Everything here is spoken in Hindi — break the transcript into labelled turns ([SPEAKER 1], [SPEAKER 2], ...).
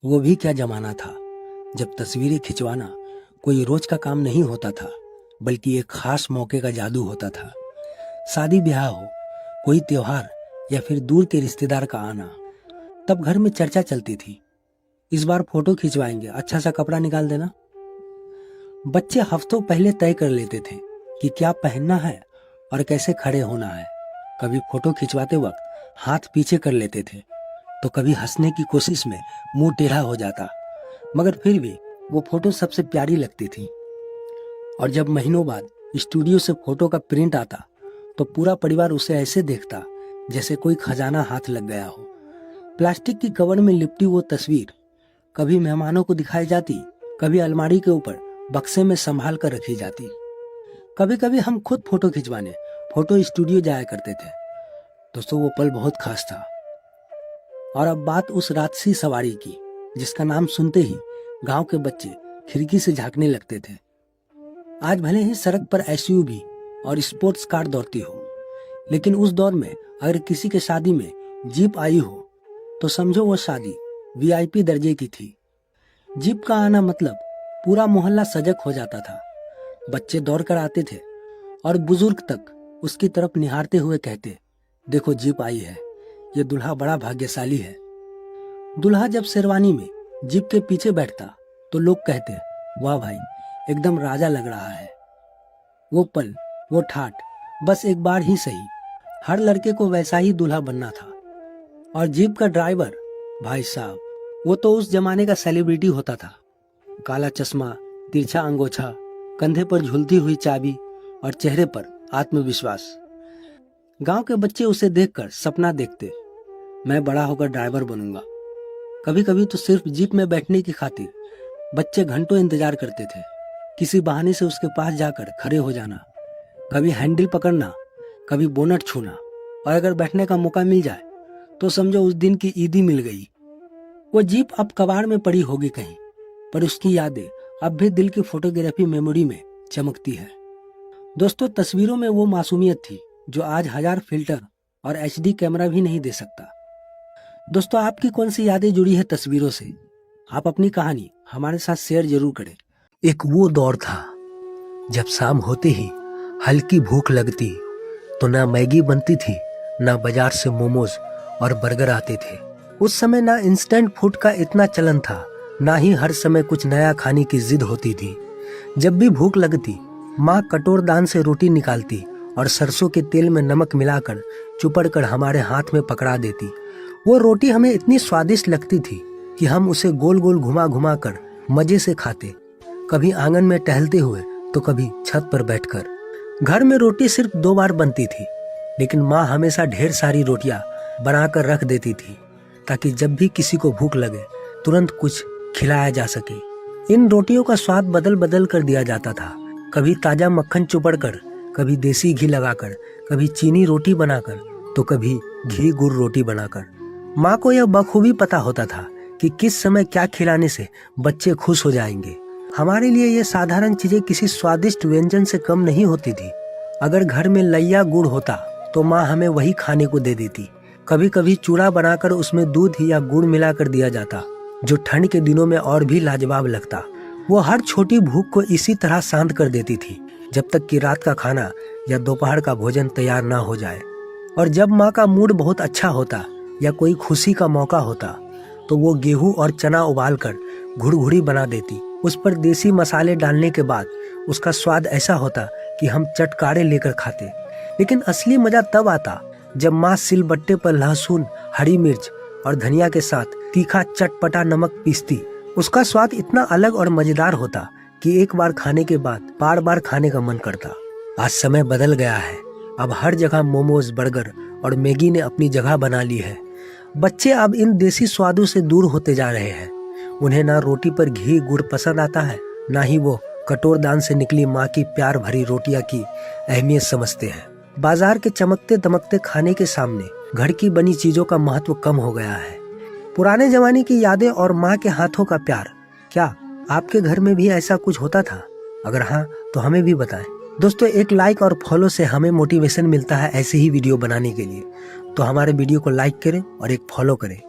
[SPEAKER 1] वो भी क्या जमाना था जब तस्वीरें खिंचवाना कोई रोज का काम नहीं होता था, बल्कि एक खास मौके का जादू होता था। शादी ब्याह हो, कोई त्योहार या फिर दूर के रिश्तेदार का आना, तब घर में चर्चा चलती थी। इस बार फोटो खिंचवाएंगे, अच्छा सा कपड़ा निकाल देना। बच्चे हफ्तों पहले तय कर लेते थे कि क्या पहनना है और कैसे खड़े होना है। कभी फोटो खिंचवाते वक्त हाथ पीछे कर लेते थे, तो कभी हंसने की कोशिश में मुंह टेढ़ा हो जाता, मगर फिर भी वो फोटो सबसे प्यारी लगती थी। और जब महीनों बाद स्टूडियो से फोटो का प्रिंट आता, तो पूरा परिवार उसे ऐसे देखता जैसे कोई खजाना हाथ लग गया हो। प्लास्टिक की कवर में लिपटी वो तस्वीर कभी मेहमानों को दिखाई जाती, कभी अलमारी के ऊपर बक्से में संभाल कर रखी जाती। कभी कभी हम खुद फोटो खिंचवाने फोटो स्टूडियो जाया करते थे। दोस्तों, वो पल बहुत खास था। और अब बात उस राजसी सवारी की, जिसका नाम सुनते ही गांव के बच्चे खिड़की से झांकने लगते थे। आज भले ही सड़क पर एसयूवी और स्पोर्ट्स कार दौड़ती हो, लेकिन उस दौर में अगर किसी के शादी में जीप आई हो, तो समझो वो शादी वीआईपी दर्जे की थी। जीप का आना मतलब पूरा मोहल्ला सजग हो जाता था। बच्चे दौड़ कर आते थे और बुजुर्ग तक उसकी तरफ निहारते हुए कहते, देखो जीप आई है, ये दूल्हा बड़ा भाग्यशाली है। दूल्हा जब शेरवानी में जीप के पीछे बैठता, तो लोग कहते, वाह भाई, एकदम राजा लग रहा है। वो पल, वो ठाठ, बस एक बार ही सही, हर लड़के को वैसा ही दूल्हा बनना था। और जीप का ड्राइवर, भाई साहब, वो तो उस जमाने का सेलिब्रिटी होता था। काला चश्मा, तिरछा अंगोछा, कंधे पर झूलती हुई चाबी और चेहरे पर आत्मविश्वास। गांव के बच्चे उसे देखकर सपना देखते, मैं बड़ा होकर ड्राइवर बनूंगा। कभी कभी तो सिर्फ जीप में बैठने की खातिर बच्चे घंटों इंतजार करते थे, किसी बहाने से उसके पास जाकर खड़े हो जाना, कभी हैंडल पकड़ना, कभी बोनट छूना, और अगर बैठने का मौका मिल जाए तो समझो उस दिन की ईदी मिल गई। वो जीप अब कबाड़ में पड़ी होगी कहीं, पर उसकी यादें अब भी दिल की फोटोग्राफी मेमोरी में चमकती है। दोस्तों, तस्वीरों में वो मासूमियत थी जो आज 1000 फिल्टर और एचडी कैमरा भी नहीं दे सकता। दोस्तों, आपकी कौन सी यादें जुड़ी है तस्वीरों से? आप अपनी कहानी हमारे साथ शेयर जरूर करें। एक वो दौर था जब शाम होते ही हल्की भूख लगती, तो ना मैगी बनती थी, ना बाजार से मोमोज और बर्गर आते थे। उस समय ना इंस्टेंट फूड का इतना चलन था, ना ही हर समय कुछ नया खाने की जिद होती थी। जब भी भूख लगती, माँ कटोरदान से रोटी निकालती और सरसों के तेल में नमक मिलाकर चुपड़ कर हमारे हाथ में पकड़ा देती। वो रोटी हमें इतनी स्वादिष्ट लगती थी कि हम उसे गोल गोल घुमा घुमा कर मजे से खाते, कभी आंगन में टहलते हुए तो कभी छत पर बैठकर। घर में रोटी सिर्फ 2 बार बनती थी, लेकिन माँ हमेशा ढेर सारी रोटियां बनाकर रख देती थी, ताकि जब भी किसी को भूख लगे तुरंत कुछ खिलाया जा सके। इन रोटियों का स्वाद बदल बदल कर दिया जाता था, कभी ताजा मक्खन चुपड़कर, कभी देसी घी लगाकर, कभी चीनी रोटी बनाकर, तो कभी घी गुड़ रोटी बनाकर। माँ को यह बखूबी पता होता था कि किस समय क्या खिलाने से बच्चे खुश हो जाएंगे। हमारे लिए ये साधारण चीजें किसी स्वादिष्ट व्यंजन से कम नहीं होती थी। अगर घर में लैया गुड़ होता तो माँ हमें वही खाने को दे देती। कभी कभी चूड़ा बनाकर उसमें दूध या गुड़ मिलाकर दिया जाता, जो ठंड के दिनों में और भी लाजवाब लगता। वो हर छोटी भूख को इसी तरह शांत कर देती थी, जब तक कि रात का खाना या दोपहर का भोजन तैयार ना हो जाए। और जब माँ का मूड बहुत अच्छा होता या कोई खुशी का मौका होता, तो वो गेहूं और चना उबालकर घुड़घुड़ी बना देती। उस पर देसी मसाले डालने के बाद उसका स्वाद ऐसा होता कि हम चटकारे लेकर खाते। लेकिन असली मजा तब आता जब माँ सिलबट्टे पर लहसुन, हरी मिर्च और धनिया के साथ तीखा चटपटा नमक पीसती। उसका स्वाद इतना अलग और मजेदार होता कि एक बार खाने के बाद बार बार खाने का मन करता। आज समय बदल गया है, अब हर जगह मोमोज, बर्गर और मैगी ने अपनी जगह बना ली है। बच्चे अब इन देसी स्वादों से दूर होते जा रहे हैं। उन्हें ना रोटी पर घी गुड़ पसंद आता है, ना ही वो कटोरदान से निकली माँ की प्यार भरी रोटियां की अहमियत समझते हैं। बाजार के चमकते दमकते खाने के सामने घर की बनी चीजों का महत्व कम हो गया है। पुराने जमाने की यादें और माँ के हाथों का प्यार, क्या आपके घर में भी ऐसा कुछ होता था? अगर हाँ, तो हमें भी बताएं। दोस्तों, एक लाइक और फॉलो से हमें मोटिवेशन मिलता है ऐसे ही वीडियो बनाने के लिए, तो हमारे वीडियो को लाइक करें और एक फॉलो करें।